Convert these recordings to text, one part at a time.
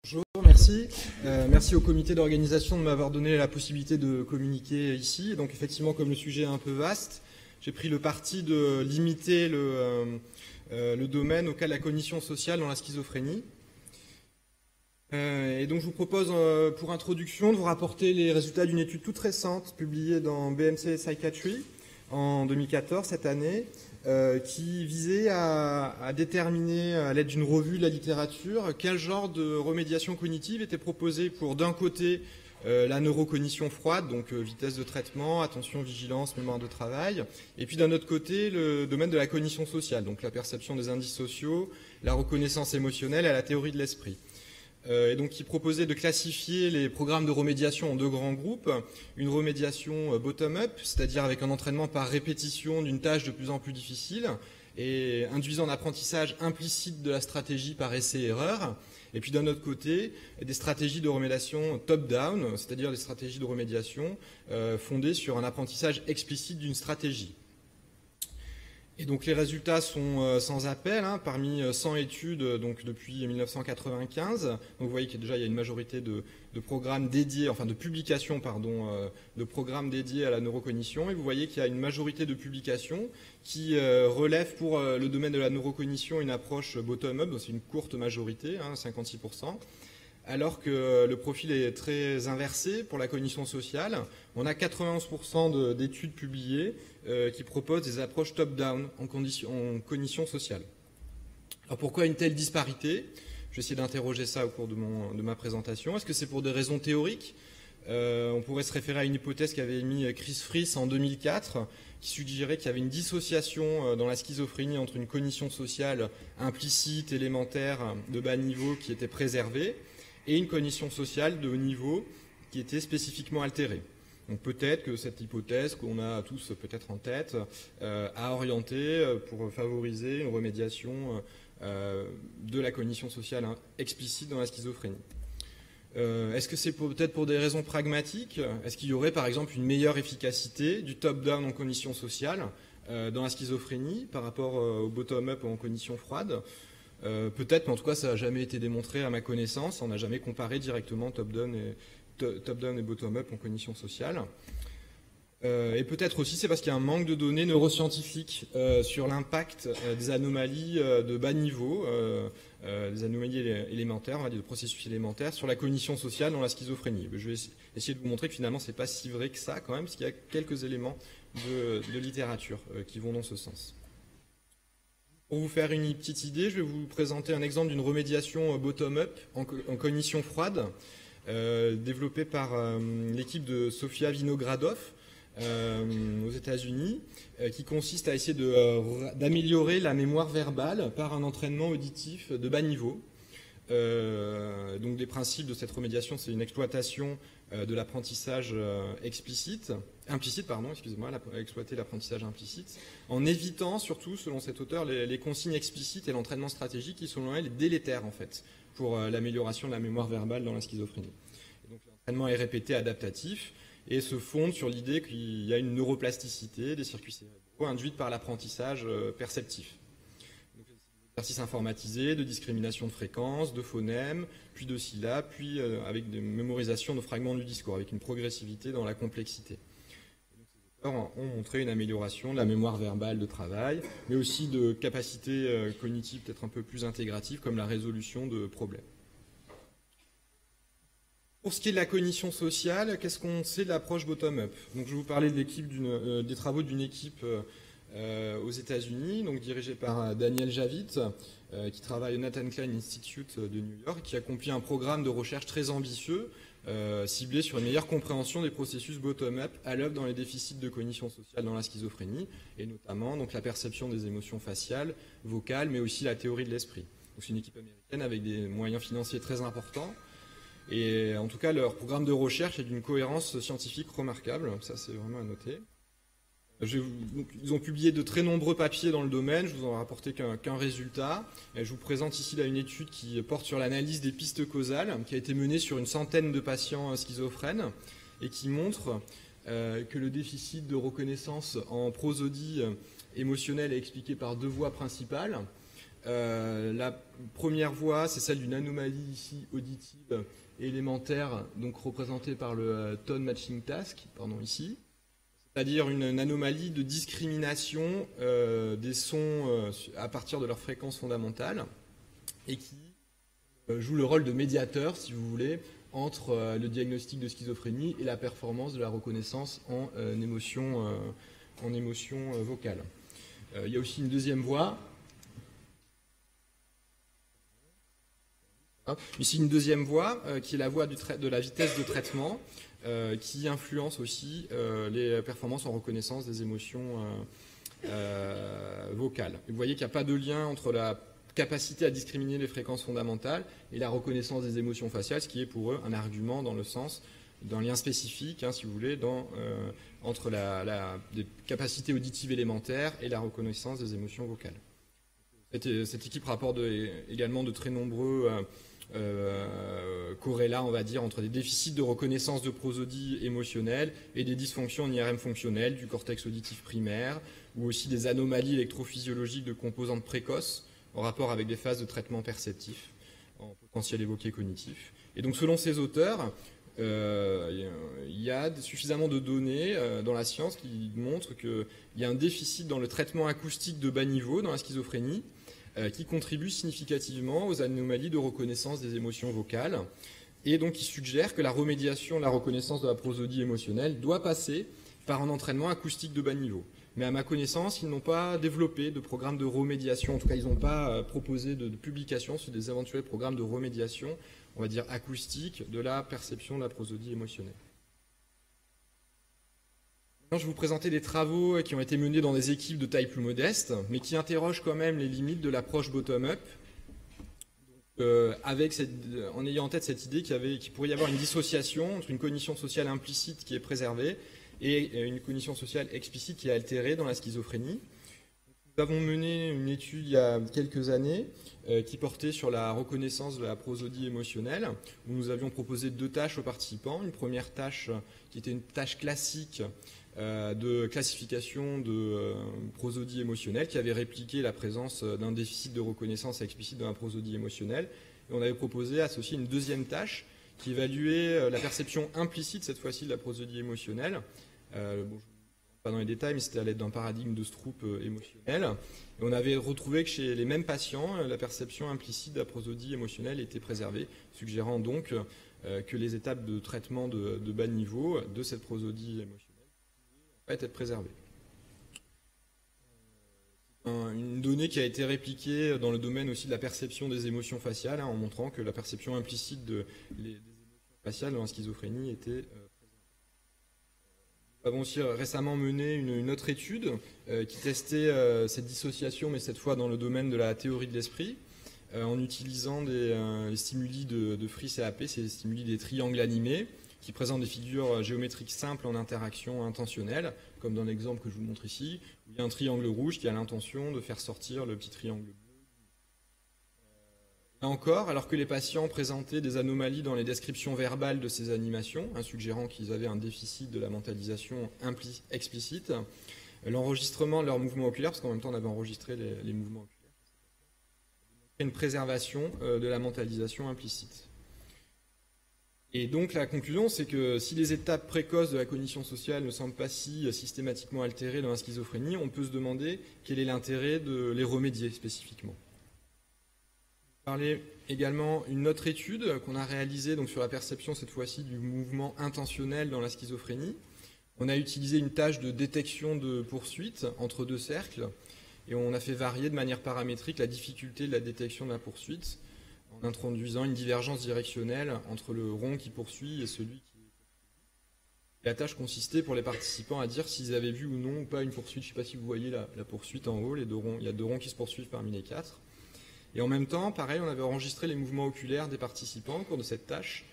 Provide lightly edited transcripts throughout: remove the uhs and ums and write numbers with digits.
Bonjour, merci. Merci au comité d'organisation de m'avoir donné la possibilité de communiquer ici. Donc effectivement, comme le sujet est un peu vaste, j'ai pris le parti de limiter le domaine auquel la cognition sociale dans la schizophrénie. Et donc je vous propose pour introduction de vous rapporter les résultats d'une étude toute récente publiée dans BMC Psychiatry en 2014, cette année, qui visait à déterminer, à l'aide d'une revue de la littérature, quel genre de remédiation cognitive était proposée pour, d'un côté, la neurocognition froide, donc vitesse de traitement, attention, vigilance, mémoire de travail, et puis d'un autre côté, le domaine de la cognition sociale, donc la perception des indices sociaux, la reconnaissance émotionnelle et la théorie de l'esprit. Et donc qui proposait de classifier les programmes de remédiation en deux grands groupes. Une remédiation bottom-up, c'est-à-dire avec un entraînement par répétition d'une tâche de plus en plus difficile et induisant un apprentissage implicite de la stratégie par essai-erreur. Et puis d'un autre côté, des stratégies de remédiation top-down, c'est-à-dire des stratégies de remédiation fondées sur un apprentissage explicite d'une stratégie. Et donc les résultats sont sans appel, hein, parmi 100 études donc depuis 1995. Donc vous voyez qu'il y a une majorité de programmes dédiés, enfin de publications, pardon, de programmes dédiés à la neurocognition. Et vous voyez qu'il y a une majorité de publications qui relèvent pour le domaine de la neurocognition une approche bottom-up, donc c'est une courte majorité, hein, 56%. Alors que le profil est très inversé pour la cognition sociale. On a 91% d'études publiées qui proposent des approches top-down en cognition sociale. Alors pourquoi une telle disparité? Je vais essayer d'interroger ça au cours de ma présentation. Est-ce que c'est pour des raisons théoriques? On pourrait se référer à une hypothèse qu'avait émise Chris Friess en 2004, qui suggérait qu'il y avait une dissociation dans la schizophrénie entre une cognition sociale implicite, élémentaire, de bas niveau qui était préservée, et une cognition sociale de haut niveau qui était spécifiquement altérée. Donc peut-être que cette hypothèse qu'on a tous peut-être en tête a orienté pour favoriser une remédiation de la cognition sociale explicite dans la schizophrénie. Est-ce que c'est peut-être pour des raisons pragmatiques? Est-ce qu'il y aurait par exemple une meilleure efficacité du top-down en cognition sociale dans la schizophrénie par rapport au bottom-up en cognition froide? Peut-être, mais en tout cas, ça n'a jamais été démontré à ma connaissance. On n'a jamais comparé directement top-down et bottom-up en cognition sociale. Et peut-être aussi, c'est parce qu'il y a un manque de données neuroscientifiques sur l'impact des anomalies de bas niveau, des anomalies élémentaires, on va dire de processus élémentaires, sur la cognition sociale dans la schizophrénie. Je vais essayer de vous montrer que finalement, ce n'est pas si vrai que ça, quand même, parce qu'il y a quelques éléments de littérature qui vont dans ce sens. Pour vous faire une petite idée, je vais vous présenter un exemple d'une remédiation bottom-up en cognition froide, développée par l'équipe de Sofia Vinogradov aux États-Unis, qui consiste à essayer d'améliorer la mémoire verbale par un entraînement auditif de bas niveau. Donc des principes de cette remédiation, c'est une exploitation de l'apprentissage implicite, exploiter l'apprentissage implicite, en évitant surtout, selon cet auteur, les consignes explicites et l'entraînement stratégique qui, selon elle, est délétère en fait pour l'amélioration de la mémoire verbale dans la schizophrénie. Et donc l'entraînement est répété adaptatif et se fonde sur l'idée qu'il y a une neuroplasticité des circuits cérébraux induite par l'apprentissage perceptif. Exercice informatisé, de discrimination de fréquences, de phonèmes, puis de syllabes, puis avec des mémorisations de fragments du discours, avec une progressivité dans la complexité. Et donc, ces auteurs ont montré une amélioration de la mémoire verbale de travail, mais aussi de capacités cognitives peut-être un peu plus intégratives, comme la résolution de problèmes. Pour ce qui est de la cognition sociale, qu'est-ce qu'on sait de l'approche bottom-up? Donc, je vais vous parler de des travaux d'une équipe aux États-Unis, donc dirigé par Daniel Javid, qui travaille au Nathan Klein Institute de New York, qui accomplit un programme de recherche très ambitieux, ciblé sur une meilleure compréhension des processus bottom-up à l'œuvre dans les déficits de cognition sociale dans la schizophrénie, et notamment donc la perception des émotions faciales, vocales, mais aussi la théorie de l'esprit. C'est une équipe américaine avec des moyens financiers très importants. Et en tout cas, leur programme de recherche est d'une cohérence scientifique remarquable, ça c'est vraiment à noter. Ils ont publié de très nombreux papiers dans le domaine, je vous en ai rapporté qu'un résultat. Et je vous présente ici là, une étude qui porte sur l'analyse des pistes causales, qui a été menée sur une centaine de patients schizophrènes, et qui montre que le déficit de reconnaissance en prosodie émotionnelle est expliqué par deux voies principales. La première voie, c'est celle d'une anomalie ici auditive élémentaire, donc représentée par le tone matching task, pardon, ici, c'est-à-dire une anomalie de discrimination des sons à partir de leur fréquence fondamentale et qui joue le rôle de médiateur, si vous voulez, entre le diagnostic de schizophrénie et la performance de la reconnaissance en émotion vocale. Il y a aussi une deuxième voie. Ici, une deuxième voie, qui est la voie de la vitesse de traitement, qui influence aussi les performances en reconnaissance des émotions vocales. Vous voyez qu'il n'y a pas de lien entre la capacité à discriminer les fréquences fondamentales et la reconnaissance des émotions faciales, ce qui est pour eux un argument dans le sens d'un lien spécifique, hein, si vous voulez, entre des capacités auditives élémentaires et la reconnaissance des émotions vocales. Cette équipe rapporte également de très nombreux corrélats, on va dire, entre des déficits de reconnaissance de prosodie émotionnelle et des dysfonctions en IRM fonctionnelles du cortex auditif primaire, ou aussi des anomalies électrophysiologiques de composantes précoces en rapport avec des phases de traitement perceptif en potentiel évoqué cognitif. Et donc, selon ces auteurs, il y a suffisamment de données dans la science qui montrent qu'il y a un déficit dans le traitement acoustique de bas niveau dans la schizophrénie qui contribue significativement aux anomalies de reconnaissance des émotions vocales et donc qui suggère que la remédiation de la reconnaissance de la prosodie émotionnelle doit passer par un entraînement acoustique de bas niveau. Mais à ma connaissance, ils n'ont pas développé de programme de remédiation, en tout cas ils n'ont pas proposé de publication sur des éventuels programmes de remédiation, on va dire acoustique, de la perception de la prosodie émotionnelle. Maintenant, je vais vous présenter des travaux qui ont été menés dans des équipes de taille plus modeste, mais qui interrogent quand même les limites de l'approche bottom-up, en ayant en tête cette idée qu'il pourrait y avoir une dissociation entre une cognition sociale implicite qui est préservée et une cognition sociale explicite qui est altérée dans la schizophrénie. Nous avons mené une étude il y a quelques années qui portait sur la reconnaissance de la prosodie émotionnelle, où nous avions proposé 2 tâches aux participants. Une première tâche qui était une tâche classique de classification de prosodie émotionnelle, qui avait répliqué la présence d'un déficit de reconnaissance explicite dans la prosodie émotionnelle. Et on avait proposé associer une deuxième tâche qui évaluait la perception implicite, cette fois-ci, de la prosodie émotionnelle. Bon, je ne vais pas dans les détails, mais c'était à l'aide d'un paradigme de Stroop émotionnel. Et on avait retrouvé que chez les mêmes patients, la perception implicite de la prosodie émotionnelle était préservée, suggérant donc que les étapes de traitement de bas niveau de cette prosodie émotionnelle pouvaient être préservées. Une donnée qui a été répliquée dans le domaine aussi de la perception des émotions faciales, hein, en montrant que la perception implicite des émotions faciales dans la schizophrénie était présente. Nous avons aussi récemment mené une autre étude qui testait cette dissociation, mais cette fois dans le domaine de la théorie de l'esprit, en utilisant des stimuli de Free CAP, c'est des stimuli des triangles animés, qui présentent des figures géométriques simples en interaction intentionnelle, comme dans l'exemple que je vous montre ici, où il y a un triangle rouge qui a l'intention de faire sortir le petit triangle bleu. Là encore, alors que les patients présentaient des anomalies dans les descriptions verbales de ces animations, suggérant qu'ils avaient un déficit de la mentalisation explicite, l'enregistrement de leurs mouvements oculaires, parce qu'en même temps on avait enregistré les mouvements oculaires, une préservation de la mentalisation implicite. Et donc la conclusion, c'est que si les étapes précoces de la cognition sociale ne semblent pas si systématiquement altérées dans la schizophrénie, on peut se demander quel est l'intérêt de les remédier spécifiquement. Je vais parler également une autre étude qu'on a réalisée donc, sur la perception cette fois-ci du mouvement intentionnel dans la schizophrénie. On a utilisé une tâche de détection de poursuite entre 2 cercles et on a fait varier de manière paramétrique la difficulté de la détection de la poursuite, en introduisant une divergence directionnelle entre le rond qui poursuit et celui qui est poursuivi. La tâche consistait pour les participants à dire s'ils avaient vu ou non ou pas une poursuite. Je ne sais pas si vous voyez la poursuite en haut, les 2 ronds. Il y a 2 ronds qui se poursuivent parmi les 4. Et en même temps, pareil, on avait enregistré les mouvements oculaires des participants au cours de cette tâche,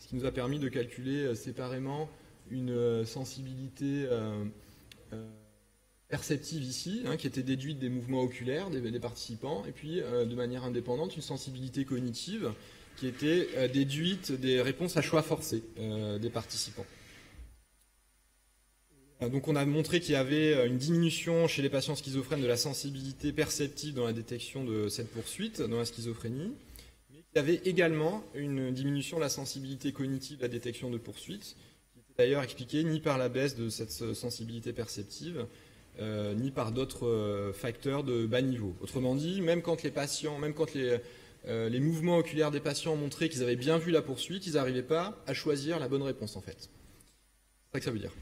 ce qui nous a permis de calculer séparément une sensibilité perceptive ici, qui était déduite des mouvements oculaires des participants, et puis de manière indépendante, une sensibilité cognitive qui était déduite des réponses à choix forcés des participants. Donc on a montré qu'il y avait une diminution chez les patients schizophrènes de la sensibilité perceptive dans la détection de cette poursuite dans la schizophrénie, mais qu'il y avait également une diminution de la sensibilité cognitive de la détection de poursuite, qui était d'ailleurs expliquée ni par la baisse de cette sensibilité perceptive, ni par d'autres facteurs de bas niveau. Autrement dit, même quand les mouvements oculaires des patients montraient qu'ils avaient bien vu la poursuite, ils n'arrivaient pas à choisir la bonne réponse en fait. C'est ça que ça veut dire.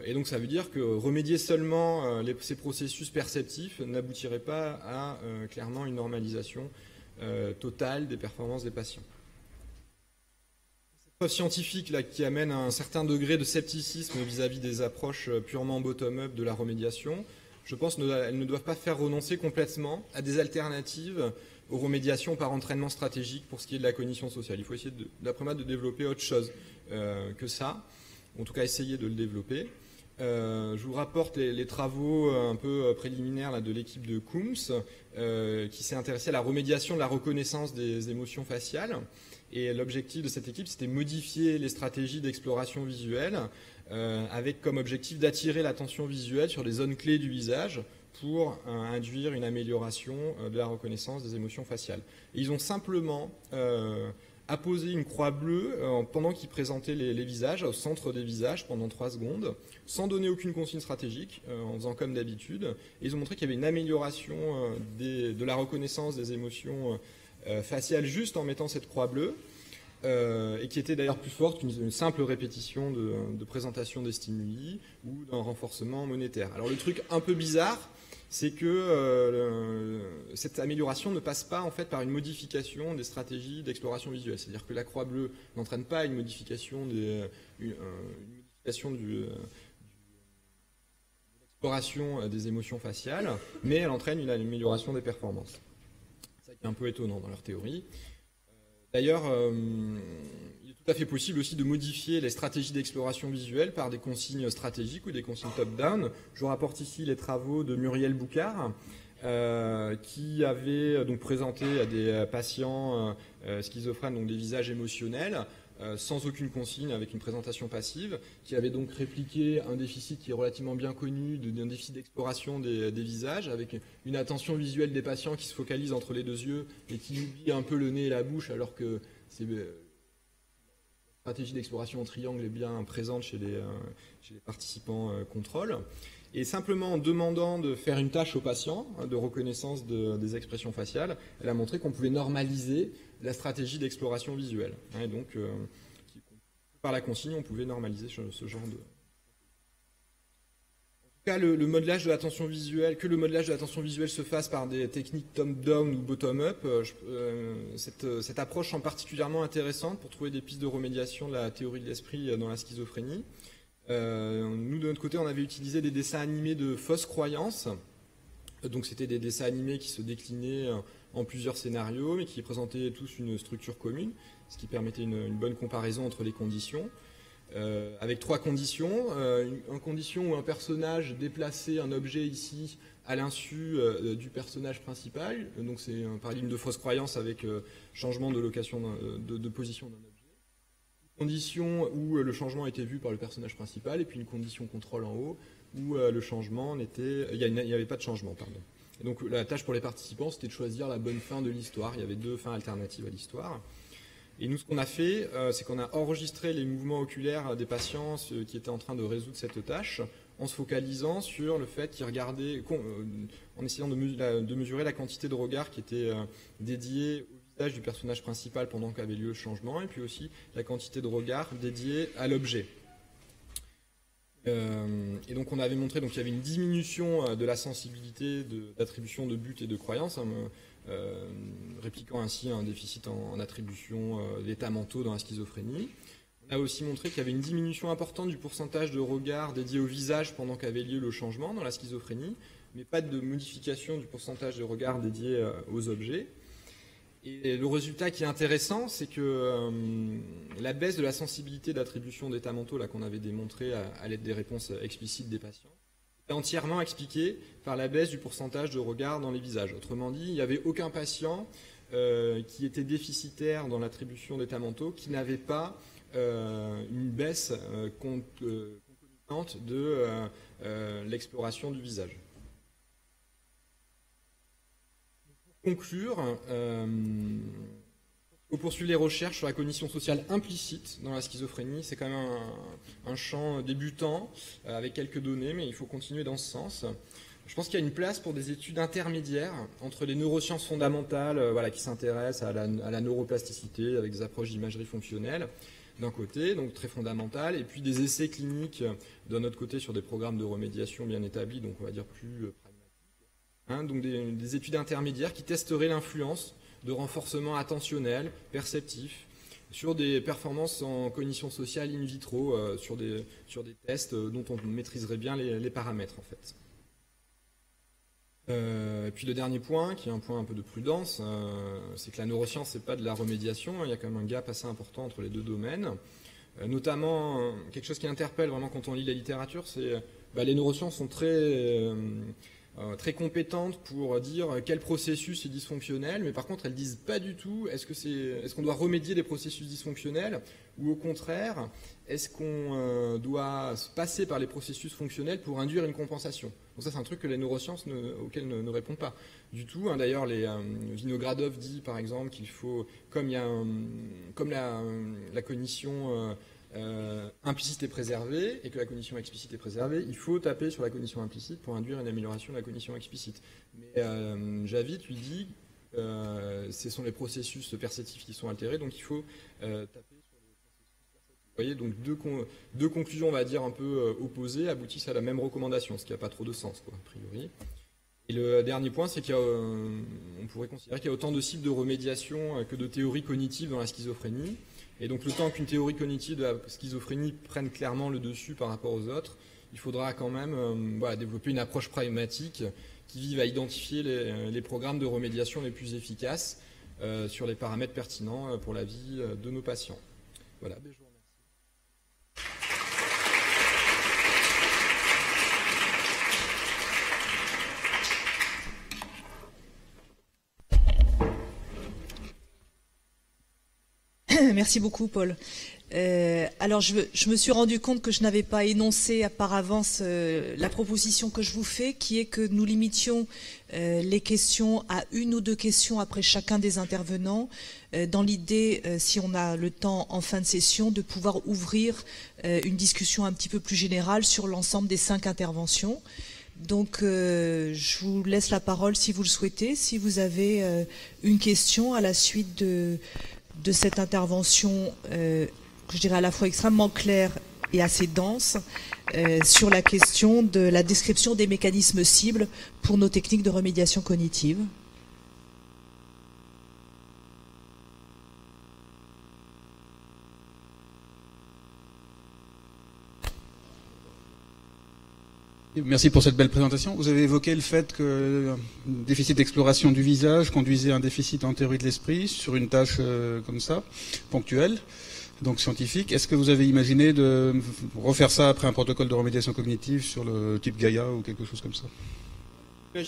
Et donc ça veut dire que remédier seulement ces processus perceptifs n'aboutirait pas à clairement une normalisation totale des performances des patients. Cette preuve scientifique là, qui amène à un certain degré de scepticisme vis-à-vis des approches purement bottom-up de la remédiation, je pense qu'elles ne doivent pas faire renoncer complètement à des alternatives aux remédiations par entraînement stratégique pour ce qui est de la cognition sociale. Il faut essayer, d'après moi, de développer autre chose que ça. En tout cas essayer de le développer. Je vous rapporte les travaux un peu préliminaires là, de l'équipe de Coombs qui s'est intéressée à la remédiation de la reconnaissance des émotions faciales. Et l'objectif de cette équipe, c'était modifier les stratégies d'exploration visuelle avec comme objectif d'attirer l'attention visuelle sur les zones clés du visage pour induire une amélioration de la reconnaissance des émotions faciales. Et ils ont simplement apposer une croix bleue pendant qu'ils présentaient les visages, au centre des visages pendant 3 secondes, sans donner aucune consigne stratégique, en faisant comme d'habitude. Et ils ont montré qu'il y avait une amélioration de la reconnaissance des émotions faciales juste en mettant cette croix bleue, et qui était d'ailleurs plus forte qu'une simple répétition de présentation des stimuli ou d'un renforcement monétaire. Alors le truc un peu bizarre, c'est que cette amélioration ne passe pas en fait par une modification des stratégies d'exploration visuelle. C'est-à-dire que la croix bleue n'entraîne pas une modification de l'exploration des émotions faciales, mais elle entraîne une amélioration des performances. C'est ça qui est un peu étonnant dans leur théorie. D'ailleurs, il est tout à fait possible aussi de modifier les stratégies d'exploration visuelle par des consignes stratégiques ou des consignes top-down. Je vous rapporte ici les travaux de Muriel Boucard, qui avait donc présenté à des patients schizophrènes donc des visages émotionnels, sans aucune consigne, avec une présentation passive, qui avait donc répliqué un déficit qui est relativement bien connu, d'un déficit d'exploration des visages, avec une attention visuelle des patients qui se focalise entre les 2 yeux et qui oublie un peu le nez et la bouche, alors que la stratégie d'exploration en triangle est bien présente chez les participants contrôle. Et simplement en demandant de faire une tâche aux patients de reconnaissance des expressions faciales, elle a montré qu'on pouvait normaliser la stratégie d'exploration visuelle. Et donc, par la consigne, on pouvait normaliser ce genre de... En tout cas, le modelage de l'attention visuelle, que le modelage de l'attention visuelle se fasse par des techniques top-down ou bottom-up, cette approche semble particulièrement intéressante pour trouver des pistes de remédiation de la théorie de l'esprit dans la schizophrénie. Nous, de notre côté, on avait utilisé des dessins animés de fausses croyances. Donc c'était des dessins animés qui se déclinaient en plusieurs scénarios, mais qui présentaient tous une structure commune, ce qui permettait une bonne comparaison entre les conditions. Avec 3 conditions. Une condition où un personnage déplaçait un objet ici à l'insu du personnage principal. Donc c'est un paradigme de fausse croyance avec changement de location de position d'un objet. Condition où le changement était vu par le personnage principal, et puis une condition contrôle en haut où le changement n'était... Il n'y avait pas de changement, pardon. Et donc la tâche pour les participants, c'était de choisir la bonne fin de l'histoire. Il y avait 2 fins alternatives à l'histoire. Et nous, ce qu'on a fait, c'est qu'on a enregistré les mouvements oculaires des patients qui étaient en train de résoudre cette tâche, en se focalisant sur le fait qu'ils regardaient, en essayant de mesurer la quantité de regard qui était dédiée au visage du personnage principal pendant qu'avait lieu le changement, et puis aussi la quantité de regard dédiée à l'objet. Et donc on avait montré qu'il y avait une diminution de la sensibilité d'attribution de but et de croyance, répliquant ainsi un déficit en attribution d'états mentaux dans la schizophrénie. On a aussi montré qu'il y avait une diminution importante du pourcentage de regards dédiés au visage pendant qu'avait lieu le changement dans la schizophrénie, mais pas de modification du pourcentage de regards dédiés aux objets. Et le résultat qui est intéressant, c'est que la baisse de la sensibilité d'attribution d'états mentaux qu'on avait démontré à l'aide des réponses explicites des patients est entièrement expliquée par la baisse du pourcentage de regard dans les visages. Autrement dit, il n'y avait aucun patient qui était déficitaire dans l'attribution d'états mentaux qui n'avait pas une baisse concomitante de l'exploration du visage. Pour conclure, pour poursuivre les recherches sur la cognition sociale implicite dans la schizophrénie, c'est quand même un champ débutant avec quelques données, mais il faut continuer dans ce sens. Je pense qu'il y a une place pour des études intermédiaires entre les neurosciences fondamentales qui s'intéressent à la neuroplasticité avec des approches d'imagerie fonctionnelle d'un côté, donc très fondamentales, et puis des essais cliniques d'un autre côté sur des programmes de remédiation bien établis, donc on va dire plus pragmatiques. Donc des études intermédiaires qui testeraient l'influence de renforcement attentionnel, perceptif, sur des performances en cognition sociale in vitro, sur des tests dont on maîtriserait bien les paramètres en fait. Puis le dernier point, qui est un point un peu de prudence, c'est que la neuroscience, c'est pas de la remédiation, il y a quand même un gap assez important entre les deux domaines. Notamment, quelque chose qui interpelle vraiment quand on lit la littérature, c'est les neurosciences sont très compétentes pour dire quel processus est dysfonctionnel, mais par contre elles disent pas du tout est-ce qu'on doit remédier des processus dysfonctionnels, ou au contraire est-ce qu'on doit passer par les processus fonctionnels pour induire une compensation. Donc ça c'est un truc que les neurosciences auxquelles ne répondent pas du tout. D'ailleurs Vinogradov dit par exemple qu'il faut, comme la cognition implicite est préservée et que la cognition explicite est préservée, il faut taper sur la cognition implicite pour induire une amélioration de la cognition explicite. Mais Javid lui dit ce sont les processus perceptifs qui sont altérés, donc il faut taper sur les processus perceptifs. Vous voyez, donc deux conclusions, on va dire, un peu opposées aboutissent à la même recommandation, ce qui n'a pas trop de sens, quoi, a priori. Et le dernier point, c'est qu'on pourrait considérer qu'il y a autant de cibles de remédiation que de théories cognitives dans la schizophrénie. Et donc le temps qu'une théorie cognitive de la schizophrénie prenne clairement le dessus par rapport aux autres, il faudra quand même développer une approche pragmatique qui vise à identifier les programmes de remédiation les plus efficaces sur les paramètres pertinents pour la vie de nos patients. Voilà, je vous remercie. Merci beaucoup, Paul. Alors, je me suis rendu compte que je n'avais pas énoncé par avance la proposition que je vous fais, qui est que nous limitions les questions à une ou deux questions après chacun des intervenants, dans l'idée, si on a le temps en fin de session, de pouvoir ouvrir une discussion un petit peu plus générale sur l'ensemble des 5 interventions. Donc, je vous laisse la parole si vous le souhaitez, si vous avez une question à la suite de cette intervention, je dirais à la fois extrêmement claire et assez dense, sur la question de la description des mécanismes cibles pour nos techniques de remédiation cognitive. Merci pour cette belle présentation. Vous avez évoqué le fait que le déficit d'exploration du visage conduisait à un déficit en théorie de l'esprit sur une tâche comme ça, ponctuelle, donc scientifique. Est-ce que vous avez imaginé de refaire ça après un protocole de remédiation cognitive sur le type Gaïa ou quelque chose comme ça? On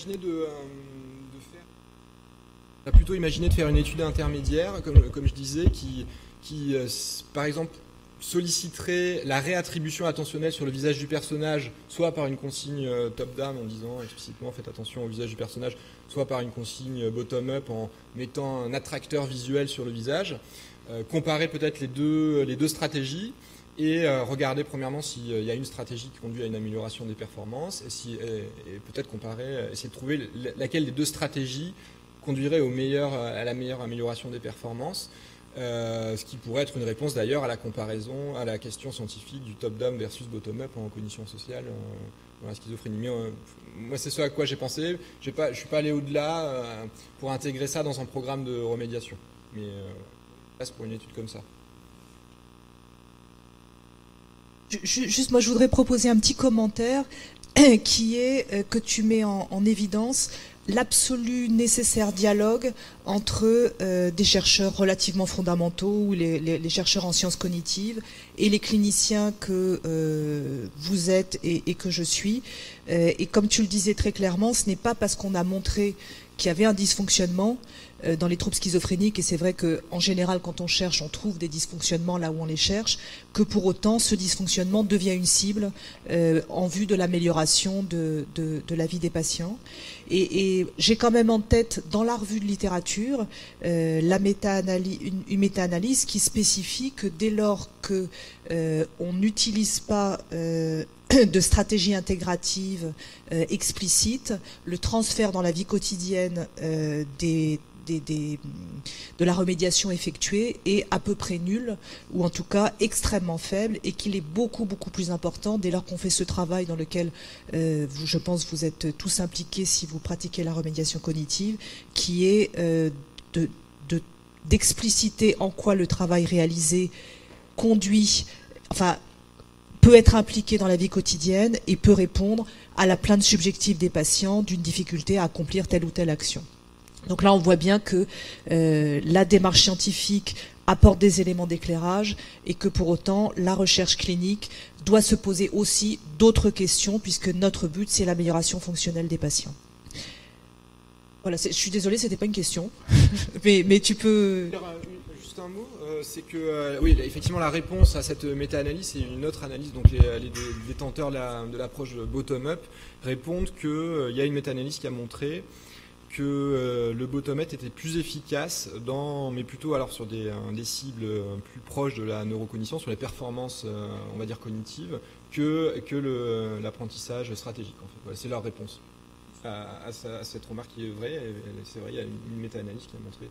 a plutôt imaginé de faire une étude intermédiaire, comme je disais, qui par exemple, solliciterait la réattribution attentionnelle sur le visage du personnage, soit par une consigne top-down en disant explicitement faites attention au visage du personnage, soit par une consigne bottom-up en mettant un attracteur visuel sur le visage, comparer peut-être les deux stratégies et regarder premièrement s'il y a une stratégie qui conduit à une amélioration des performances et peut-être comparer, essayer de trouver laquelle des deux stratégies conduirait à la meilleure amélioration des performances. Ce qui pourrait être une réponse d'ailleurs à la comparaison, à la question scientifique du top-down versus bottom-up en cognition sociale dans la schizophrénie. Mais moi, c'est ce à quoi j'ai pensé. Je ne suis pas allé au-delà pour intégrer ça dans un programme de remédiation. Mais passe pour une étude comme ça. Juste, moi, je voudrais proposer un petit commentaire qui est que tu mets en évidence l'absolu nécessaire dialogue entre des chercheurs relativement fondamentaux ou les chercheurs en sciences cognitives et les cliniciens que vous êtes et que je suis. Et comme tu le disais très clairement, ce n'est pas parce qu'on a montré qu'il y avait un dysfonctionnement dans les troubles schizophréniques, et c'est vrai qu'en général, quand on cherche, on trouve des dysfonctionnements là où on les cherche, que pour autant, ce dysfonctionnement devient une cible en vue de l'amélioration de la vie des patients. Et j'ai quand même en tête, dans la revue de littérature, une méta-analyse qui spécifie que dès lors qu'on n'utilise pas de stratégie intégrative explicite, le transfert dans la vie quotidienne de la remédiation effectuée est à peu près nul, ou en tout cas extrêmement faible, et qu'il est beaucoup plus important dès lors qu'on fait ce travail dans lequel je pense vous êtes tous impliqués si vous pratiquez la remédiation cognitive, qui est d'expliciter en quoi le travail réalisé peut être impliqué dans la vie quotidienne et peut répondre à la plainte subjective des patients d'une difficulté à accomplir telle ou telle action. Donc là, on voit bien que la démarche scientifique apporte des éléments d'éclairage et que pour autant, la recherche clinique doit se poser aussi d'autres questions, puisque notre but, c'est l'amélioration fonctionnelle des patients. Voilà, je suis désolée, c'était pas une question, mais tu peux... Juste un mot, c'est que oui, effectivement, la réponse à cette méta-analyse, c'est une autre analyse. Donc les détenteurs de l'approche bottom-up répondent qu'il y a une méta-analyse qui a montré que le bottom-up était plus efficace mais plutôt alors sur des cibles plus proches de la neurocognition, sur les performances, on va dire cognitives, que l'apprentissage stratégique. En fait. Voilà, c'est leur réponse à cette remarque qui est vraie. C'est vrai, il y a une méta-analyse qui a montré